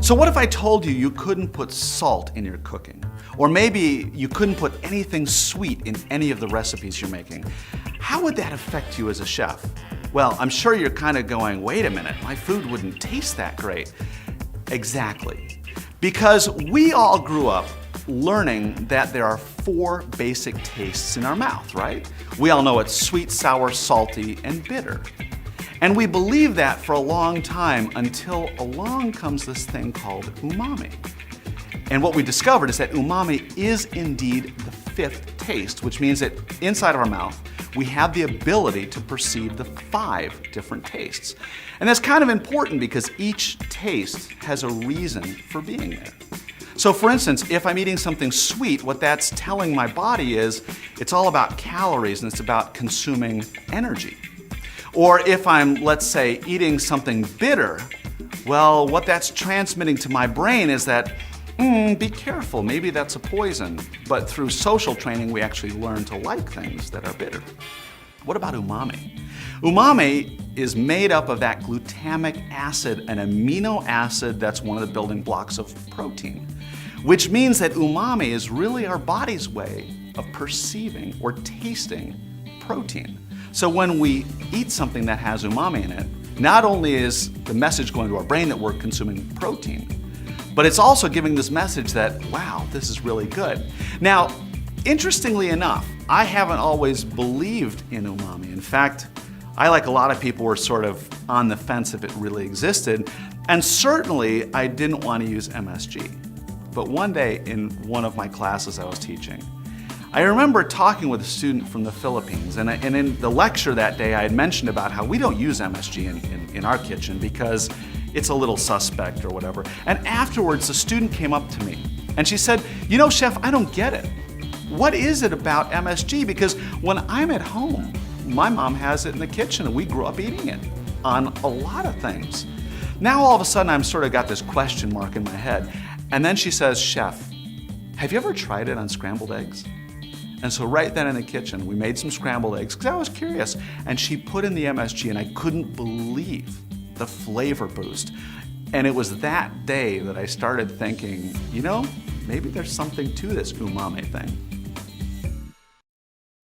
So what if I told you you couldn't put salt in your cooking? Or maybe you couldn't put anything sweet in any of the recipes you're making? How would that affect you as a chef? Well, I'm sure you're kind of going, wait a minute, my food wouldn't taste that great. Exactly. Because we all grew up learning that there are 4 basic tastes in our mouth, right? We all know it's sweet, sour, salty, and bitter. And we believed that for a long time until along comes this thing called umami. And what we discovered is that umami is indeed the 5th taste, which means that inside of our mouth, we have the ability to perceive the 5 different tastes. And that's kind of important because each taste has a reason for being there. So for instance, if I'm eating something sweet, what that's telling my body is it's all about calories and it's about consuming energy. Or if I'm, let's say, eating something bitter, well, what that's transmitting to my brain is that, be careful, maybe that's a poison. But through social training, we actually learn to like things that are bitter. What about umami? Umami is made up of that glutamic acid, an amino acid that's one of the building blocks of protein, which means that umami is really our body's way of perceiving or tasting protein. So when we eat something that has umami in it, not only is the message going to our brain that we're consuming protein, but it's also giving this message that, wow, this is really good. Now, interestingly enough, I haven't always believed in umami. In fact, I, like a lot of people, were sort of on the fence if it really existed, and certainly I didn't want to use MSG. But one day in one of my classes I was teaching, I remember talking with a student from the Philippines, and in the lecture that day I had mentioned about how we don't use MSG in our kitchen because it's a little suspect or whatever. And afterwards the student came up to me and she said, you know, chef, I don't get it. What is it about MSG? Because when I'm at home, my mom has it in the kitchen and we grew up eating it on a lot of things. Now all of a sudden I'm sort of got this question mark in my head. And then she says, chef, have you ever tried it on scrambled eggs? And so right then in the kitchen, we made some scrambled eggs because I was curious. And she put in the MSG and I couldn't believe the flavor boost. And it was that day that I started thinking, you know, maybe there's something to this umami thing.